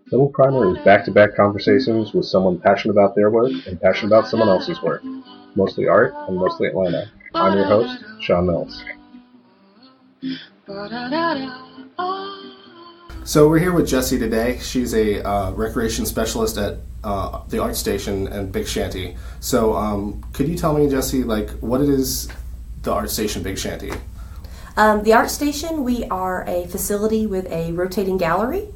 Little Primer is back-to-back conversations with someone passionate about their work and passionate about someone else's work. Mostly art and mostly Atlanta. I'm your host, Sean Mills. So we're here with Jessie today. She's a recreation specialist at the Art Station and Big Shanty. So could you tell me, Jessie, what it is the Art Station Big Shanty? The Art Station, we are a facility with a rotating gallery.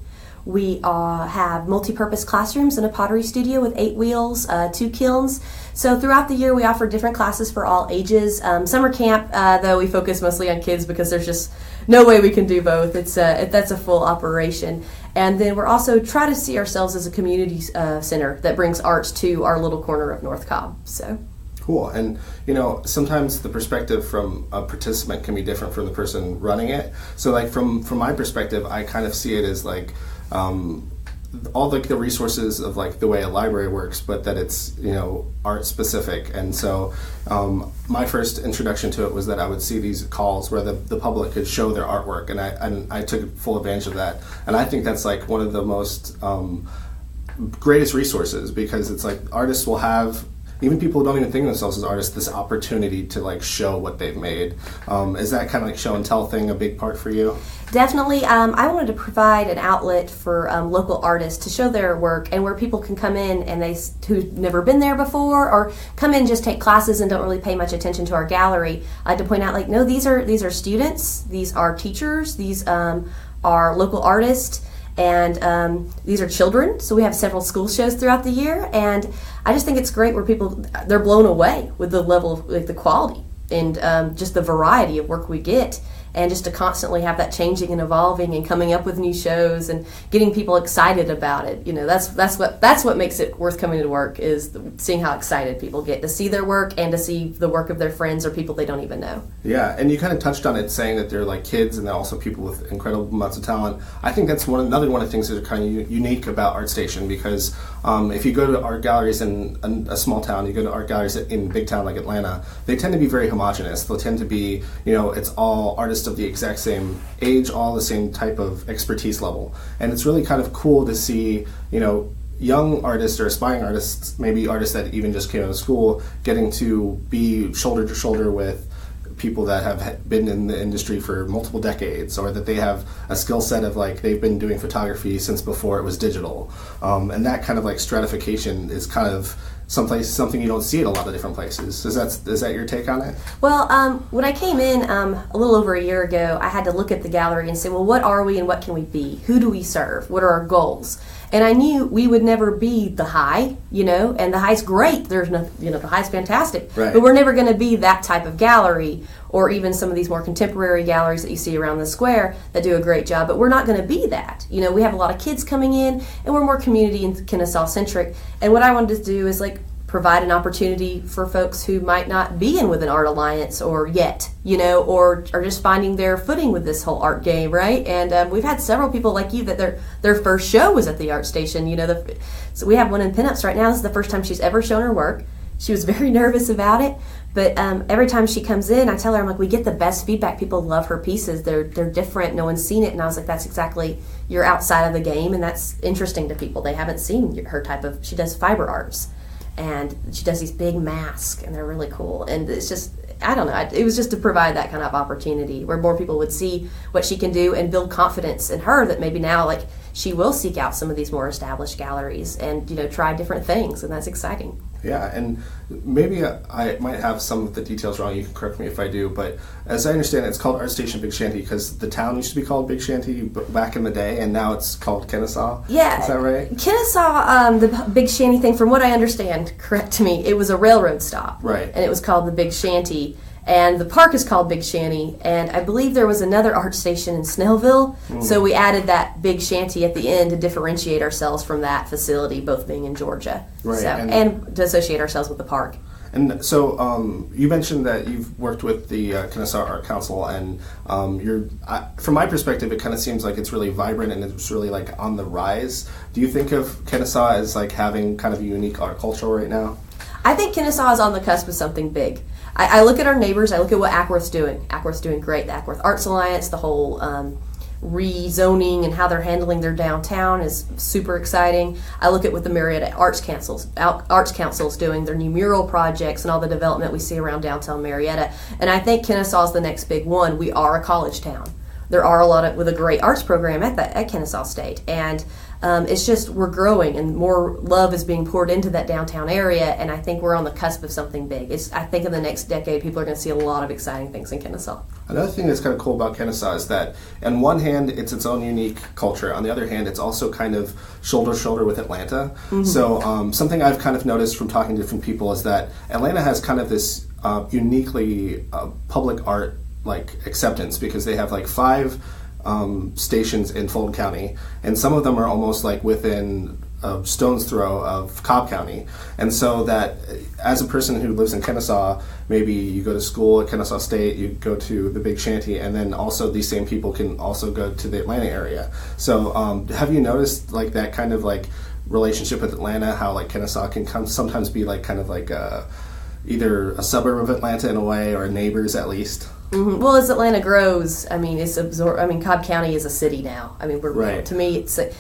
We have multi-purpose classrooms and a pottery studio with 8 wheels, 2 kilns. So throughout the year we offer different classes for all ages. Summer camp, though, we focus mostly on kids because there's just no way we can do both. That's a full operation. And then we're also try to see ourselves as a community center that brings arts to our little corner of North Cobb. So. Cool. And, sometimes the perspective from a participant can be different from the person running it. So, from my perspective, I kind of see it as, all the resources of, the way a library works, but that it's, art specific. And so my first introduction to it was that I would see these calls where the public could show their artwork, and I took full advantage of that. And I think that's, one of the most greatest resources, because it's artists will have, even people who don't even think of themselves as artists, this opportunity to show what they've made. Is that kind of show and tell thing a big part for you? Definitely. I wanted to provide an outlet for local artists to show their work, and where people can come in and who've never been there before, or come in and just take classes and don't really pay much attention to our gallery. I like to point out, no, these are students, these are teachers, these are local artists. And these are children, so we have several school shows throughout the year, and I just think it's great where they're blown away with the level of the quality and just the variety of work we get, and just to constantly have that changing and evolving and coming up with new shows and getting people excited about it. That's what makes it worth coming to work, is seeing how excited people get to see their work and to see the work of their friends or people they don't even know. Yeah, and you kind of touched on it, saying that they're kids and they're also people with incredible amounts of talent. I think that's another one of the things that are kind of unique about Art Station, because if you go to art galleries in a small town, you go to art galleries in a big town like Atlanta, they tend to be very homogenous. They'll tend to be, it's all artists of the exact same age, all the same type of expertise level. And it's really kind of cool to see, young artists or aspiring artists, maybe artists that even just came out of school, getting to be shoulder to shoulder with people that have been in the industry for multiple decades, or that they have a skill set of they've been doing photography since before it was digital. And that kind of stratification is kind of something you don't see at a lot of different places. Is that your take on it? Well, when I came in a little over a year ago, I had to look at the gallery and say, well, what are we and what can we be? Who do we serve? What are our goals? And I knew we would never be the high, and the high's great. There's no, the high's fantastic. Right. But we're never going to be that type of gallery, or even some of these more contemporary galleries that you see around the square that do a great job. But we're not going to be that. We have a lot of kids coming in, and we're more community and Kennesaw centric. And what I wanted to do is provide an opportunity for folks who might not be in with an art alliance or yet, or are just finding their footing with this whole art game, right? And we've had several people like you that their first show was at the Art Station. So we have one in Pinups right now. This is the first time she's ever shown her work. She was very nervous about it, but every time she comes in, I tell her, we get the best feedback. People love her pieces. They're different. No one's seen it. And I was like, that's exactly, you're outside of the game, and that's interesting to people. They haven't seen her type of, she does fiber arts. And she does these big masks, and they're really cool. And it's just, I don't know, it was just to provide that kind of opportunity where more people would see what she can do and build confidence in her that maybe now, she will seek out some of these more established galleries and, try different things, and that's exciting. Yeah, and maybe I might have some of the details wrong. You can correct me if I do, but as I understand it, it's called Art Station Big Shanty because the town used to be called Big Shanty back in the day, and now it's called Kennesaw. Yeah. Is that right? Kennesaw, the Big Shanty thing, from what I understand, correct me, it was a railroad stop. Right. And it was called the Big Shanty. And the park is called Big Shanty, and I believe there was another art station in Snellville, so we added that Big Shanty at the end to differentiate ourselves from that facility, both being in Georgia, right, and to associate ourselves with the park. And so you mentioned that you've worked with the Kennesaw Art Council, and from my perspective, it kind of seems like it's really vibrant and it's really on the rise. Do you think of Kennesaw as having kind of a unique art culture right now? I think Kennesaw is on the cusp of something big. I look at our neighbors. I look at what Ackworth's doing. Ackworth's doing great. The Ackworth Arts Alliance, the whole rezoning and how they're handling their downtown is super exciting. I look at what the Marietta Arts Council is doing, their new mural projects and all the development we see around downtown Marietta. And I think Kennesaw is the next big one. We are a college town. There are a lot with a great arts program at Kennesaw State, and it's just we're growing and more love is being poured into that downtown area, and I think we're on the cusp of something big. I think in the next decade people are going to see a lot of exciting things in Kennesaw. Another thing that's kind of cool about Kennesaw is that on one hand it's its own unique culture, on the other hand it's also kind of shoulder to shoulder with Atlanta. Mm-hmm. So something I've kind of noticed from talking to different people is that Atlanta has kind of this uniquely public art like acceptance, because they have like 5 stations in Fulton County, and some of them are almost like within a stone's throw of Cobb County. And so that as a person who lives in Kennesaw, maybe you go to school at Kennesaw State, you go to the Big Shanty, and then also these same people can also go to the Atlanta area. So have you noticed like that kind of like relationship with Atlanta, how like Kennesaw can sometimes be like kind of like either a suburb of Atlanta in a way, or neighbors at least? Mm-hmm. Well, as Atlanta grows, I mean, Cobb County is a city now. I mean, right. To me, it's like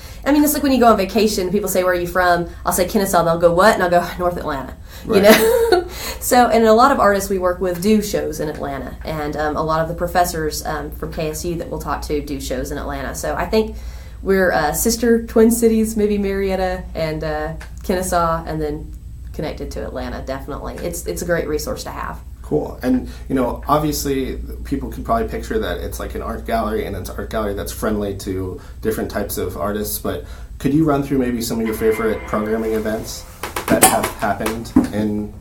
when you go on vacation, people say, "Where are you from?" I'll say Kennesaw. They'll go, "What?" And I'll go, "North Atlanta." Right. You know. So, and a lot of artists we work with do shows in Atlanta, and a lot of the professors from KSU that we'll talk to do shows in Atlanta. So I think we're sister twin cities, maybe Marietta and Kennesaw, and then connected to Atlanta. Definitely, it's a great resource to have. Cool. And, you know, obviously people can probably picture that it's like an art gallery, and it's an art gallery that's friendly to different types of artists, but could you run through maybe some of your favorite programming events that have happened in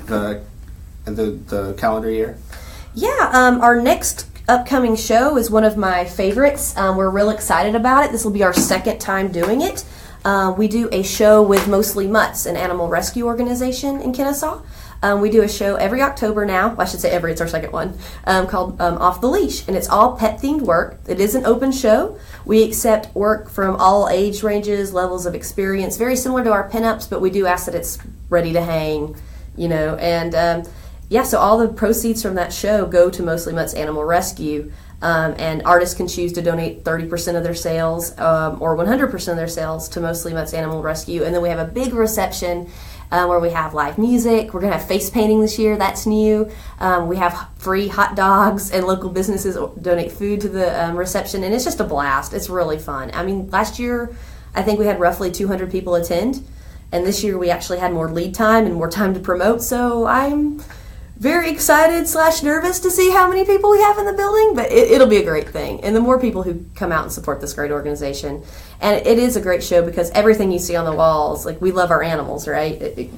the calendar year? Yeah, our next upcoming show is one of my favorites. We're real excited about it. This will be our second time doing it. We do a show with Mostly Mutts, an animal rescue organization in Kennesaw. We do a show every October now. Well, I should say every, it's our second one, called Off the Leash. And it's all pet-themed work. It is an open show. We accept work from all age ranges, levels of experience, very similar to our pinups, but we do ask that it's ready to hang, you know. And, so all the proceeds from that show go to Mostly Mutts Animal Rescue. And artists can choose to donate 30% of their sales or 100% of their sales to Mostly Mutts Animal Rescue. And then we have a big reception where we have live music. We're going to have face painting this year. That's new. We have free hot dogs, and local businesses donate food to the reception. And it's just a blast. It's really fun. I mean, last year, I think we had roughly 200 people attend. And this year we actually had more lead time and more time to promote. So I'm very excited / nervous to see how many people we have in the building, but it'll be a great thing. And the more people who come out and support this great organization. And it is a great show because everything you see on the walls, like, we love our animals, right?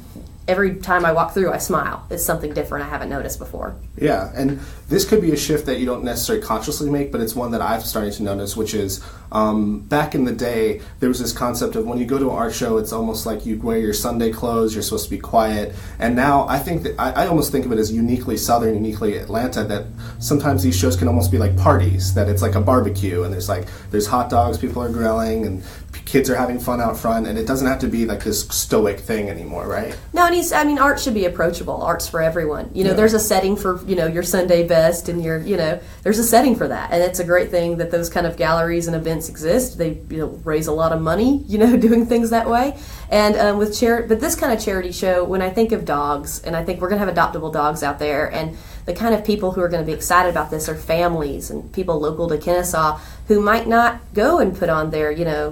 Every time I walk through, I smile. It's something different I haven't noticed before. Yeah, and this could be a shift that you don't necessarily consciously make, but it's one that I've started to notice, which is back in the day, there was this concept of when you go to an art show, it's almost like you wear your Sunday clothes, you're supposed to be quiet. And now I think that I almost think of it as uniquely Southern, uniquely Atlanta, that sometimes these shows can almost be like parties, that it's like a barbecue, and there's hot dogs, people are grilling, and kids are having fun out front, and it doesn't have to be like this stoic thing anymore, right? No, and art should be approachable. Art's for everyone. You know, There's a setting for, your Sunday best, and there's a setting for that. And it's a great thing that those kind of galleries and events exist. They, raise a lot of money, doing things that way. And but this kind of charity show, when I think of dogs, and I think we're going to have adoptable dogs out there, and the kind of people who are going to be excited about this are families and people local to Kennesaw who might not go and put on their, their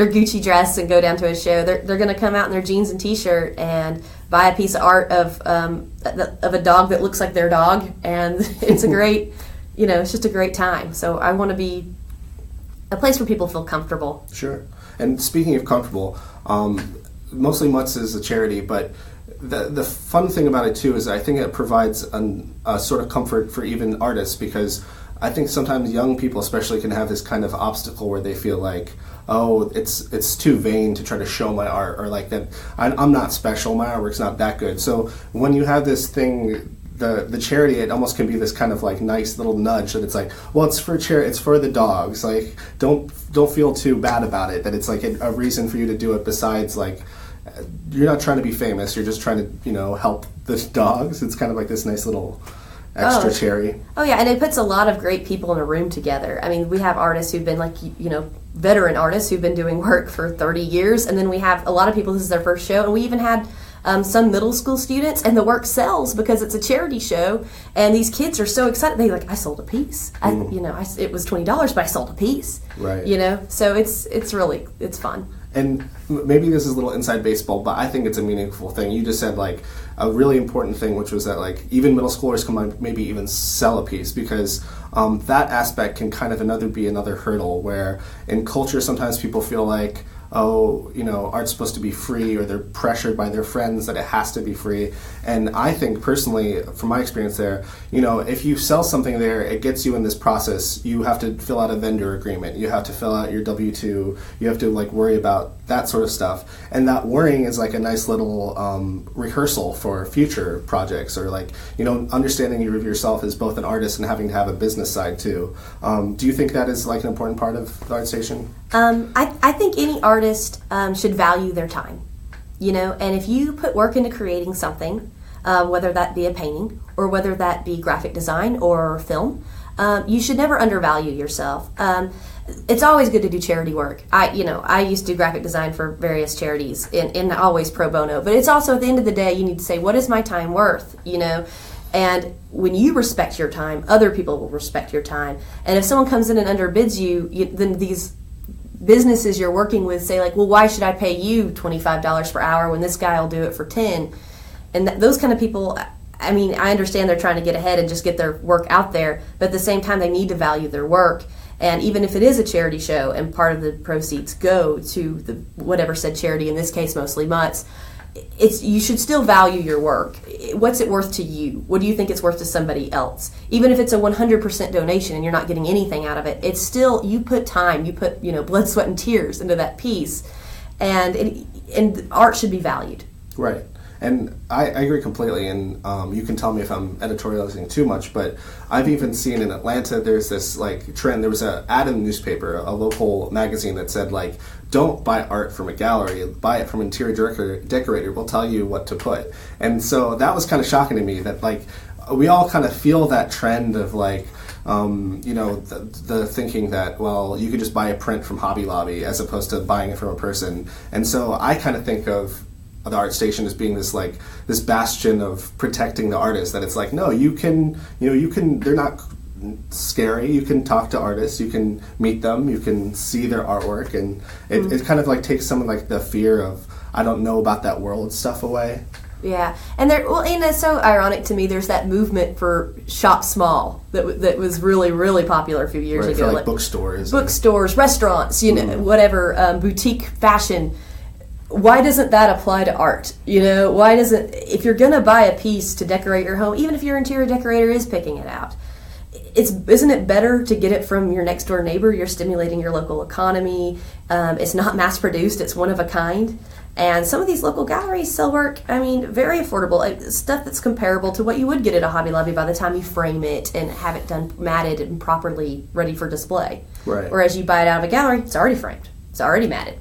Gucci dress and go down to a show. They're going to come out in their jeans and t-shirt and buy a piece of art of a dog that looks like their dog, and it's a great, it's just a great time. So I want to be a place where people feel comfortable. Sure. And speaking of comfortable, Mostly Mutts is a charity, but the fun thing about it too is I think it provides a sort of comfort for even artists, because I think sometimes young people especially can have this kind of obstacle where they feel like, oh, it's too vain to try to show my art, or like that I'm not special, my artwork's not that good. So when you have this thing, the charity, it almost can be this kind of like nice little nudge that it's like, well, it's for it's for the dogs. Like, don't feel too bad about it, that it's like a reason for you to do it, besides like you're not trying to be famous, you're just trying to help the dogs. It's kind of like this nice little extra cherry. Oh yeah, and it puts a lot of great people in a room together. I mean, we have artists who've been veteran artists who've been doing work for 30 years, and then we have a lot of people, this is their first show, and we even had some middle school students, and the work sells because it's a charity show, and these kids are so excited. They I sold a piece. It was $20, but I sold a piece. Right. So it's really fun. And maybe this is a little inside baseball, but I think it's a meaningful thing. You just said a really important thing, which was that even middle schoolers can maybe even sell a piece, because that aspect can kind of be another hurdle where in culture sometimes people feel like, oh, art's supposed to be free, or they're pressured by their friends that it has to be free. And I think personally, from my experience there, if you sell something there, it gets you in this process. You have to fill out a vendor agreement. You have to fill out your W-2. You have to worry about that sort of stuff. And that worrying is a nice little rehearsal for future projects, or understanding yourself as both an artist and having to have a business side too. Do you think that is an important part of the Art Station? I think any artist should value their time, and if you put work into creating something, whether that be a painting or whether that be graphic design or film, you should never undervalue yourself. It's always good to do charity work. I used to do graphic design for various charities, and always pro bono, but it's also at the end of the day, you need to say, what is my time worth, And when you respect your time, other people will respect your time. And if someone comes in and underbids you, then these businesses you're working with say well, why should I pay you $25 per hour when this guy will do it for 10? And those kind of people, I understand they're trying to get ahead and just get their work out there, but at the same time they need to value their work. And even if it is a charity show and part of the proceeds go to the whatever said charity, in this case mostly Mutts, you should still value your work. What's it worth to you? What do you think it's worth to somebody else? Even if it's a 100% donation and you're not getting anything out of it, it's still, you put time, you put blood, sweat, and tears into that piece, and art should be valued. Right. And I agree completely, and you can tell me if I'm editorializing too much, but I've even seen in Atlanta there's this trend. There was an ad in the newspaper, a local magazine, that said don't buy art from a gallery, buy it from an interior decorator. We'll tell you what to put. And so that was kind of shocking to me that we all kind of feel that trend of the thinking that, well, you could just buy a print from Hobby Lobby as opposed to buying it from a person. And so I kind of think of the Art Station as being this this bastion of protecting the artist, that it's no, you can they're not scary. You can talk to artists, you can meet them, you can see their artwork, and it kind of takes some of the fear of I don't know about that world stuff away. Yeah, and it's so ironic to me. There's that movement for shop small that was really, really popular a few years ago. For bookstores, restaurants, whatever, boutique fashion. Why doesn't that apply to art? Why doesn't, if you're going to buy a piece to decorate your home, even if your interior decorator is picking it out, isn't it better to get it from your next door neighbor? You're stimulating your local economy. It's not mass produced. It's one of a kind. And some of these local galleries sell work, very affordable, stuff that's comparable to what you would get at a Hobby Lobby by the time you frame it and have it done matted and properly ready for display. Right. Whereas you buy it out of a gallery, it's already framed. It's already matted.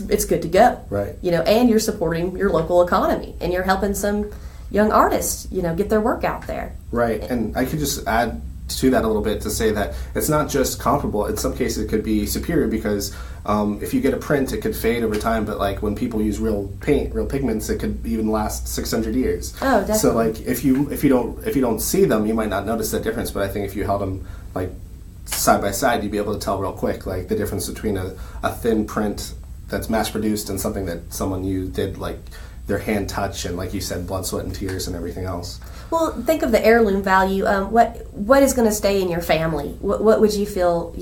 It's good to go. Right. And you're supporting your local economy, and you're helping some young artists, get their work out there. Right. And I could just add to that a little bit to say that it's not just comparable. In some cases it could be superior, because if you get a print, it could fade over time, but when people use real paint, real pigments, it could even last 600 years. Oh, definitely. So if you don't see them, you might not notice that difference, but I think if you held them side by side, you'd be able to tell real quick the difference between a thin print that's mass produced and something that someone did their hand touch and, like you said, blood, sweat, and tears and everything else. Well, think of the heirloom value. What is going to stay in your family? What would you feel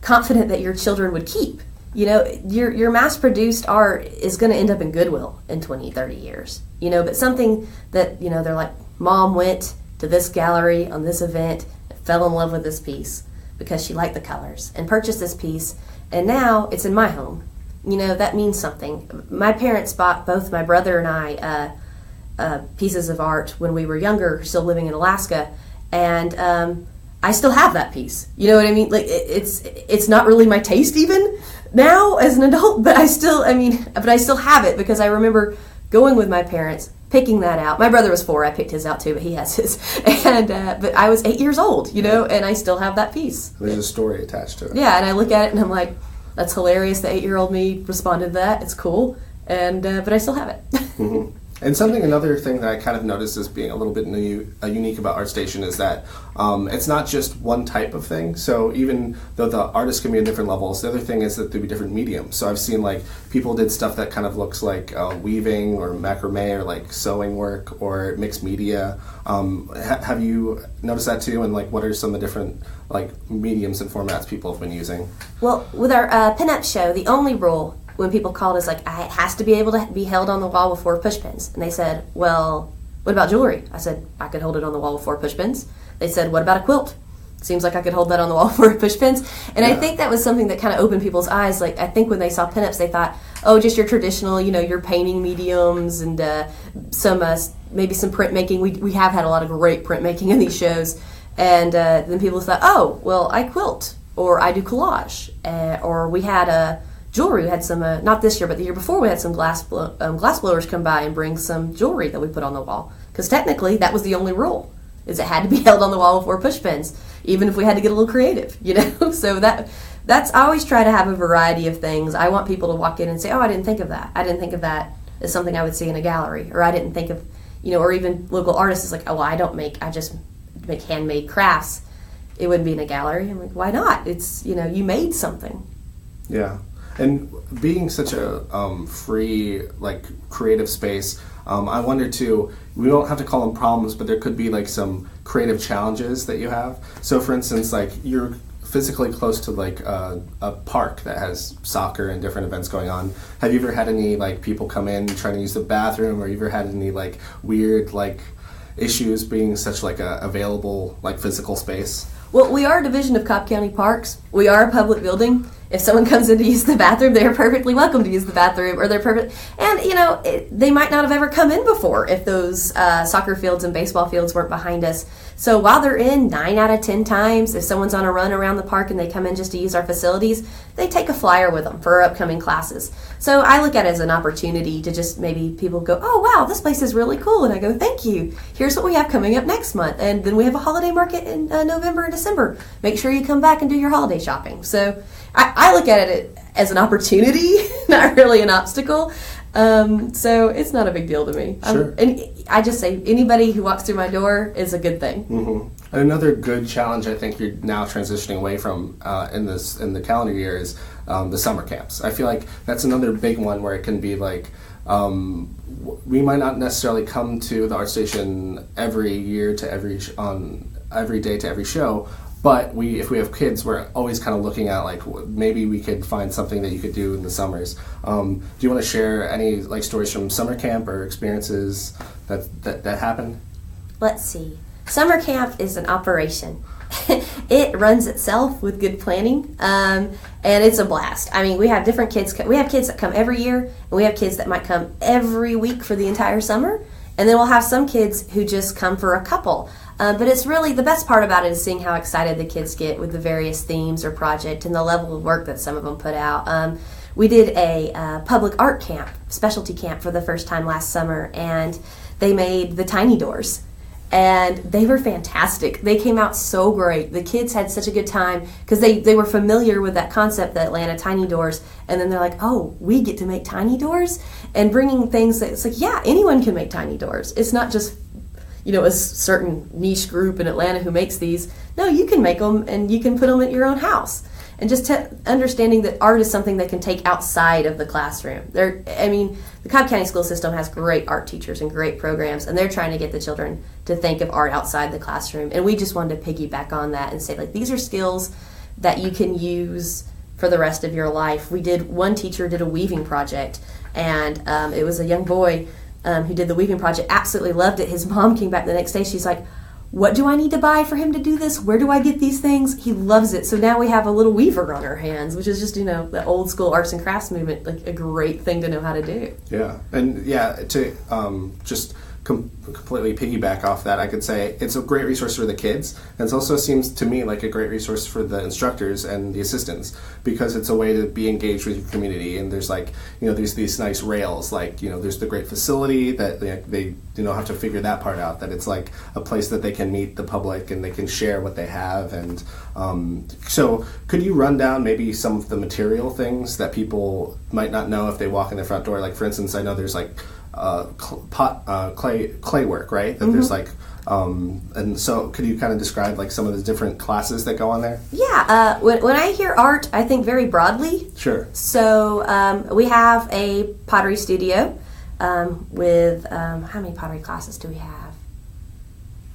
confident that your children would keep? Your mass produced art is going to end up in Goodwill in 20, 30 years. But something that they're Mom went to this gallery on this event, fell in love with this piece because she liked the colors and purchased this piece, and now it's in my home. That means something. My parents bought, both my brother and I, pieces of art when we were younger, still living in Alaska, and I still have that piece. You know what I mean? It's not really my taste even now as an adult, but I still have it because I remember going with my parents, picking that out. My brother was 4. I picked his out too, but he has his. And but I was 8 years old, and I still have that piece. There's a story attached to it. Yeah, and I look at it and I'm like, that's hilarious. The 8-year-old me responded to that. It's cool. And but I still have it. Mm-hmm. And another thing that I kind of noticed as being a little bit unique about Art Station is that it's not just one type of thing. So even though the artists can be in different levels, the other thing is that there'll be different mediums. So I've seen like people did stuff that kind of looks like weaving or macrame or like sewing work or mixed media. Have you noticed that too? And like what are some of the different like mediums and formats people have been using? Well, with our pinup show, the only rule when people called us like, it has to be able to be held on the wall with 4 push pins. And they said, well, what about jewelry? I said, I could hold it on the wall with 4 push pins. They said, what about a quilt? Seems like I could hold that on the wall with 4 push pins. And I think that was something that kind of opened people's eyes. Like, I think when they saw pinups, they thought, oh, just your traditional, your painting mediums and maybe some printmaking. We have had a lot of great printmaking in these shows. And then people thought, oh, well, I quilt, or I do collage, or we had jewelry. We had some, not this year, but the year before, we had some glass blowers come by and bring some jewelry that we put on the wall. Because technically, that was the only rule, is it had to be held on the wall with 4 push pins, even if we had to get a little creative, So that's I always try to have a variety of things. I want people to walk in and say, oh, I didn't think of that. I didn't think of that as something I would see in a gallery. Or I didn't think of, or even local artists is like, oh, well, I just make handmade crafts. It wouldn't be in a gallery. I'm like, why not? It's, you made something. Yeah. And being such a free, like, creative space, I wonder, too, we don't have to call them problems, but there could be, like, some creative challenges that you have. So, for instance, like, you're physically close to, like, a park that has soccer and different events going on. Have you ever had any, like, people come in trying to use the bathroom, or you ever had any, like, weird, like, issues being such, like, a available, like, physical space? Well, we are a division of Cobb County Parks. We are a public building. If someone comes in to use the bathroom, they are perfectly welcome to use the bathroom, or they're perfect. And, they might not have ever come in before if those soccer fields and baseball fields weren't behind us. So while they're in 9 out of 10 times, if someone's on a run around the park and they come in just to use our facilities, they take a flyer with them for our upcoming classes. So I look at it as an opportunity to just maybe people go, oh, wow, this place is really cool. And I go, thank you. Here's what we have coming up next month. And then we have a holiday market in November and December. Make sure you come back and do your holiday shopping. So I look at it as an opportunity, not really an obstacle. So it's not a big deal to me. Sure. And I just say anybody who walks through my door is a good thing. Mm-hmm. And another good challenge I think you're now transitioning away from in the calendar year is the summer camps. I feel like that's another big one where it can be like we might not necessarily come to the Art Station every year to every day to every show. But if we have kids, we're always kind of looking at like maybe we could find something that you could do in the summers. Do you want to share any like stories from summer camp or experiences that happened? Let's see. Summer camp is an operation. It runs itself with good planning, and it's a blast. I mean, we have different kids. We have kids that come every year, and we have kids that might come every week for the entire summer, and then we'll have some kids who just come for a couple. But it's really, the best part about it is seeing how excited the kids get with the various themes or project and the level of work that some of them put out. We did a public art camp, specialty camp for the first time last summer, and they made the tiny doors. And they were fantastic. They came out so great. The kids had such a good time because they were familiar with that concept, the Atlanta tiny doors. And then they're like, oh, we get to make tiny doors? And bringing things that, it's like, yeah, anyone can make tiny doors. It's not just a certain niche group in Atlanta who makes these. No, you can make them and you can put them at your own house. And just understanding that art is something they can take outside of the classroom. The Cobb County school system has great art teachers and great programs, and they're trying to get the children to think of art outside the classroom. And we just wanted to piggyback on that and say, like, these are skills that you can use for the rest of your life. One teacher did a weaving project, and it was a young boy who did the weaving project, absolutely loved it. His mom came back the next day. She's like, what do I need to buy for him to do this? Where do I get these things? He loves it. So now we have a little weaver on our hands, which is just, the old school arts and crafts movement, like a great thing to know how to do. Yeah. And to just completely piggyback off that, I could say it's a great resource for the kids, and it also seems to me like a great resource for the instructors and the assistants, because it's a way to be engaged with your community. And there's like, there's these nice rails, like, there's the great facility that they have to figure that part out, that it's like a place that they can meet the public and they can share what they have. And so could you run down maybe some of the material things that people might not know if they walk in the front door? Like, for instance, I know there's like clay work, right? That there's like, and so could you kind of describe like some of the different classes that go on there? Yeah, when I hear art, I think very broadly. Sure. So we have a pottery studio with, how many pottery classes do we have?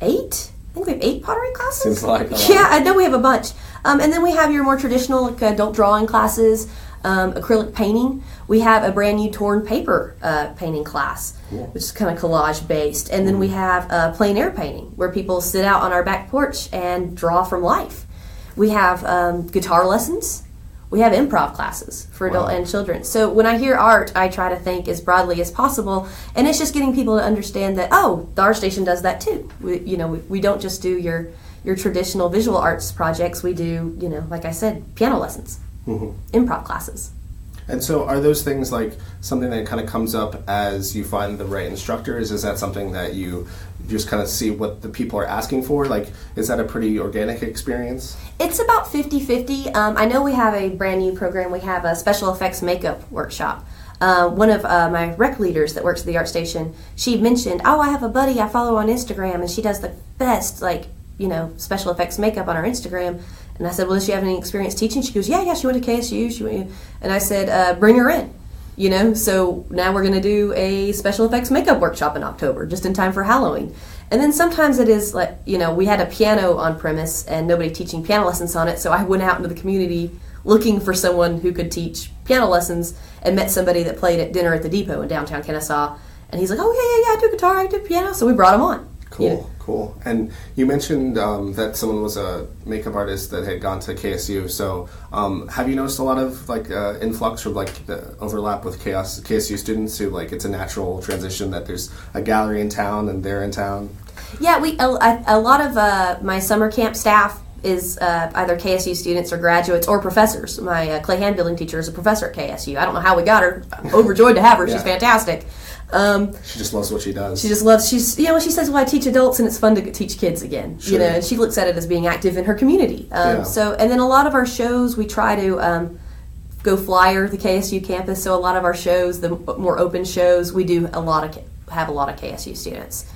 8? I think we have 8 pottery classes. Seems like a lot. Yeah, I know we have a bunch. And then we have your more traditional like, adult drawing classes, acrylic painting. We have a brand new torn paper painting class, cool, which is kind of collage based. And then we have plein air painting, where people sit out on our back porch and draw from life. We have guitar lessons. We have improv classes for adult and children. So when I hear art, I try to think as broadly as possible, and it's just getting people to understand that, oh, the Art Station does that too. We don't just do your traditional visual arts projects. We do, like I said, piano lessons, improv classes. And so are those things like something that kind of comes up as you find the right instructors? Is that something that you just kind of see what the people are asking for? Like, is that a pretty organic experience? It's about 50-50. I know we have a brand new program. We have a special effects makeup workshop. One of my rec leaders that works at the Art Station, she mentioned, oh, I have a buddy I follow on Instagram, and she does the best, special effects makeup on her Instagram. And I said, well, does she have any experience teaching? She goes, yeah, she went to KSU. And I said, bring her in. So now we're going to do a special effects makeup workshop in October, just in time for Halloween. And then sometimes it is like, we had a piano on premise and nobody teaching piano lessons on it. So I went out into the community looking for someone who could teach piano lessons, and met somebody that played at Dinner at the Depot in downtown Kennesaw. And he's like, oh, yeah, I do guitar, I do piano. So we brought him on. Cool. Cool. And you mentioned that someone was a makeup artist that had gone to KSU. So have you noticed a lot of influx or the overlap with KSU students who it's a natural transition, that there's a gallery in town and they're in town? Yeah, a lot of my summer camp staff is either KSU students or graduates or professors. My clay hand building teacher is a professor at KSU. I don't know how we got her. I'm overjoyed to have her. She's fantastic. She just loves what she does. She just loves, she says, well, I teach adults and it's fun to teach kids again. Sure. And she looks at it as being active in her community. So, and then a lot of our shows, we try to go flyer the KSU campus. So a lot of our shows, the more open shows, we do have a lot of KSU students.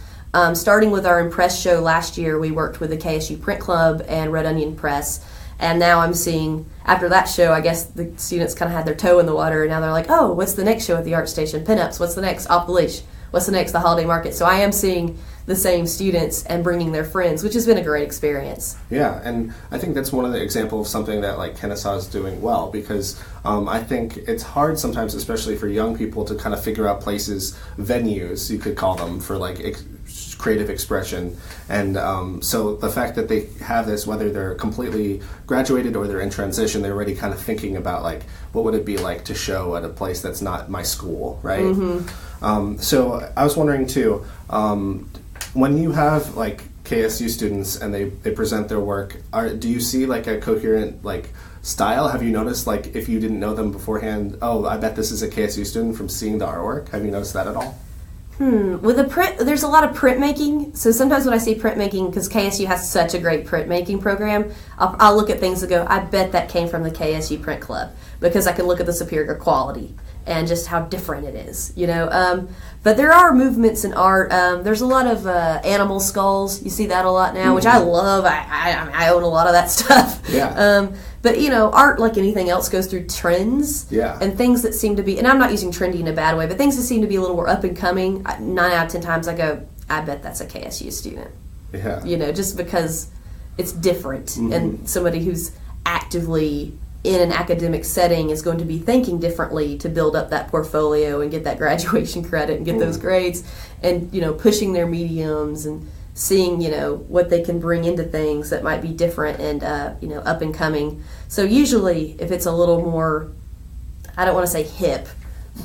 Starting with our Impress show last year, we worked with the KSU Print Club and Red Onion Press. And now I'm seeing, after that show, I guess the students kind of had their toe in the water, and now they're like, oh, what's the next show at the Art Station? Pinups. What's the next? Off the Leash. What's the next? The Holiday Market. So I am seeing the same students and bringing their friends, which has been a great experience. Yeah, and I think that's one of the examples of something that Kennesaw is doing well, because I think it's hard sometimes, especially for young people, to kind of figure out places, venues, you could call them, for creative expression. And so the fact that they have this, whether they're completely graduated or they're in transition, they're already kind of thinking about what would it be like to show at a place that's not my school, right? Mm-hmm. So I was wondering too, when you have KSU students and they present their work, do you see a coherent style? Have you noticed if you didn't know them beforehand, oh, I bet this is a KSU student from seeing the artwork? Have you noticed that at all? With the print, there's a lot of printmaking. So sometimes when I see printmaking, because KSU has such a great printmaking program, I'll look at things and go, I bet that came from the KSU Print Club, because I can look at the superior quality and just how different it is, But there are movements in art. There's a lot of animal skulls. You see that a lot now, which I love. I own a lot of that stuff. Yeah. But, art, like anything else, goes through trends. Yeah. And things that seem to be, and I'm not using trendy in a bad way, but things that seem to be a little more up and coming, 9 out of 10 times I go, I bet that's a KSU student. Yeah. Just because it's different. And somebody who's actively in an academic setting is going to be thinking differently to build up that portfolio and get that graduation credit and get those grades, and, pushing their mediums and seeing, what they can bring into things that might be different and, up and coming. So usually if it's a little more, I don't want to say hip,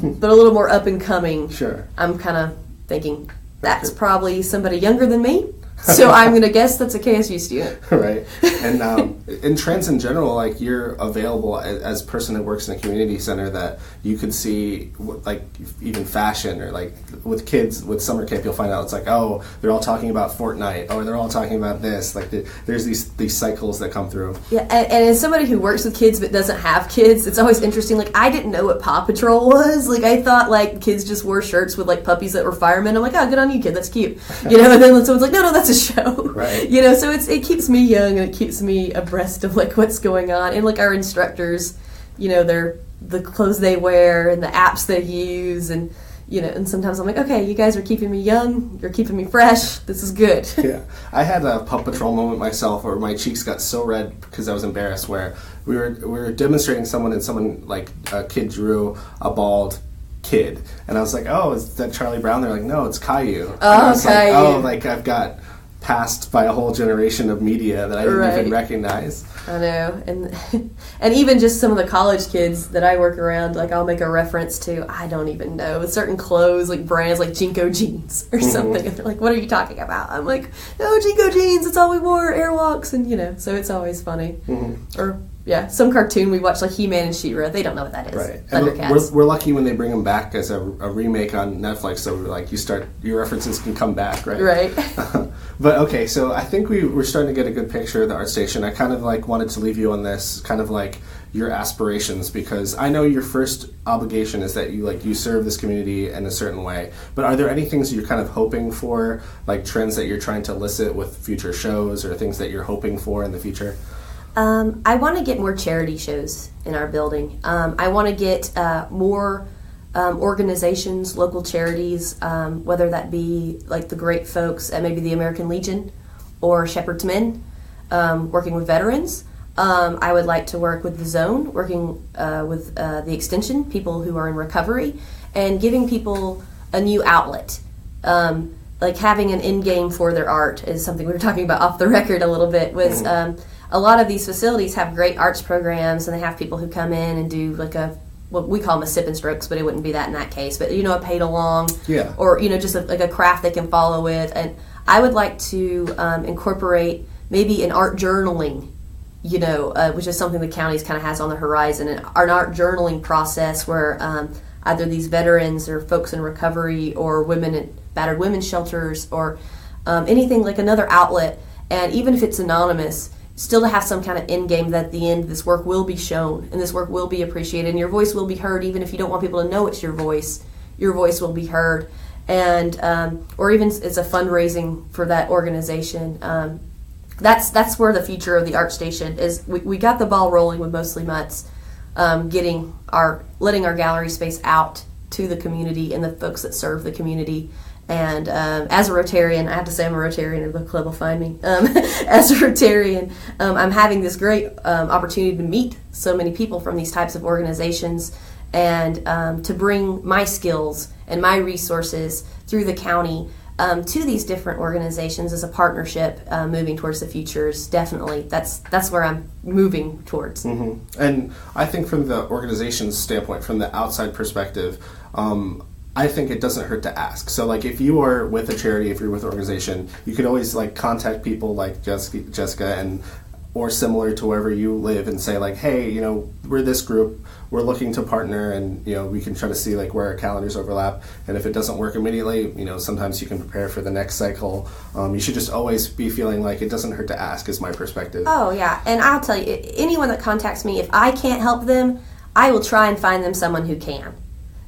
but a little more up and coming, sure, I'm kind of thinking That's probably somebody younger than me. So I'm going to guess that's a KSU student. Right. And in trends in general, like you're available as a person that works in a community center that you could see, like even fashion or like with kids with summer camp, you'll find out it's like, oh, they're all talking about Fortnite or they're all talking about this. Like there's these cycles that come through. Yeah, and as somebody who works with kids but doesn't have kids, it's always interesting. Like I didn't know what Paw Patrol was. Like I thought like kids just wore shirts with like puppies that were firemen. I'm like, oh, good on you, kid. That's cute. You know, and then someone's like, no, that's a show. Right. You know, so it keeps me young and it keeps me abreast of like what's going on. And like our instructors, you know, the clothes they wear and the apps they use, and you know, and sometimes I'm like, okay, you guys are keeping me young, you're keeping me fresh, this is good. Yeah. I had a Paw Patrol moment myself where my cheeks got so red because I was embarrassed, where we were demonstrating someone and someone, like a kid drew a bald kid, and I was like, oh, is that Charlie Brown? They're like, no, it's Caillou. And I was Caillou. like, oh, like I've got passed by a whole generation of media that I didn't even recognize. I know, and even just some of the college kids that I work around, like I'll make a reference to, I don't even know, certain clothes, like brands like Jinko jeans or something, and they're like, what are you talking about? I'm like, no, Jinko jeans, it's all we wore, Airwalks, and you know, so it's always funny. Or yeah, some cartoon we watch like He-Man and She-Ra, they don't know what that is. Right. Thundercats. We're lucky when they bring them back as a remake on Netflix, so like your references can come back, right? Right. But okay, so I think we're starting to get a good picture of the Art Station. I kind of like wanted to leave you on this, kind of like your aspirations, because I know your first obligation is that you serve this community in a certain way. But are there any things you're kind of hoping for, like trends that you're trying to elicit with future shows, or things that you're hoping for in the future? I want to get more charity shows in our building. I want to get more organizations, local charities, whether that be like the great folks at maybe the American Legion or Shepherd's Men, working with veterans. I would like to work with the Zone, working with the Extension, people who are in recovery, and giving people a new outlet. Like having an end game for their art is something we were talking about off the record a little bit, was a lot of these facilities have great arts programs, and they have people who come in and do like what we call them a sip and strokes, but it wouldn't be that in that case. But, you know, a paid along, or, you know, just like a craft they can follow with. And I would like to incorporate maybe an art journaling, you know, which is something the county kind of has on the horizon, an art journaling process where either these veterans or folks in recovery or women at battered women's shelters or anything like another outlet, and even if it's anonymous, still to have some kind of end game that at the end this work will be shown and this work will be appreciated and your voice will be heard. Even if you don't want people to know it's your voice will be heard. And or even it's a fundraising for that organization. That's where the future of the Art Station is. We got the ball rolling with Mostly Mutts, letting our gallery space out to the community and the folks that serve the community. And as a Rotarian, I have to say I'm a Rotarian, or the club will find me. As a Rotarian, I'm having this great opportunity to meet so many people from these types of organizations, and to bring my skills and my resources through the county to these different organizations as a partnership, moving towards the futures. Definitely, that's where I'm moving towards. And I think from the organization's standpoint, from the outside perspective, I think it doesn't hurt to ask. So, like, if you are with a charity, if you're with an organization, you could always, like, contact people like Jessica and or similar to wherever you live and say, like, hey, you know, we're this group, we're looking to partner, and, you know, we can try to see, like, where our calendars overlap. And if it doesn't work immediately, you know, sometimes you can prepare for the next cycle. You should just always be feeling like it doesn't hurt to ask, is my perspective. Oh, yeah. And I'll tell you, anyone that contacts me, if I can't help them, I will try and find them someone who can.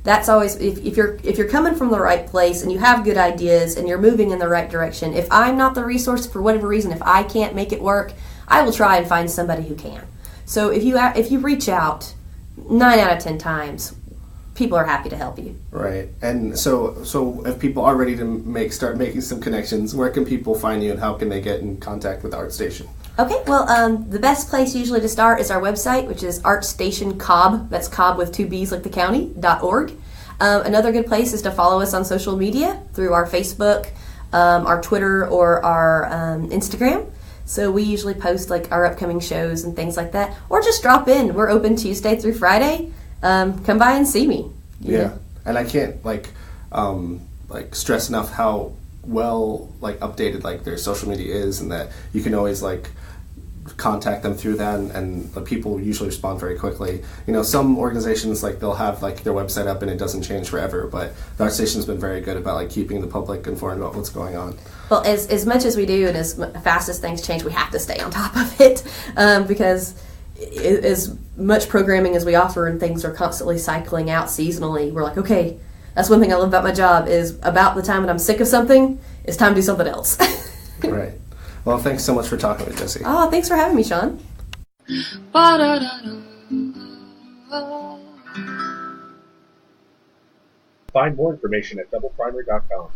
That's always, if you're coming from the right place and you have good ideas and you're moving in the right direction, if I'm not the resource for whatever reason, if I can't make it work, I will try and find somebody who can. So if you reach out, 9 out of 10 times, people are happy to help you. Right. And so if people are ready to start making some connections, where can people find you and how can they get in contact with Art Station? Okay, well, the best place usually to start is our website, which is Art Station Cobb. That's Cobb with 2 B's like the county, .org. Another good place is to follow us on social media through our Facebook, our Twitter, or our Instagram. So we usually post like our upcoming shows and things like that. Or just drop in. We're open Tuesday through Friday. Come by and see me. Yeah. And I can't stress enough how well updated their social media is, and that you can always contact them through that, and the people usually respond very quickly. Some organizations they'll have their website up and it doesn't change forever, but the Art Station's been very good about keeping the public informed about what's going on. Well, as much as we do and as fast as things change, we have to stay on top of it, because as much programming as we offer and things are constantly cycling out seasonally, we're like, okay, that's one thing I love about my job is about the time that I'm sick of something, it's time to do something else. Right. Well, thanks so much for talking with Jessie. Oh, thanks for having me, Sean. Find more information at doubleprimary.com.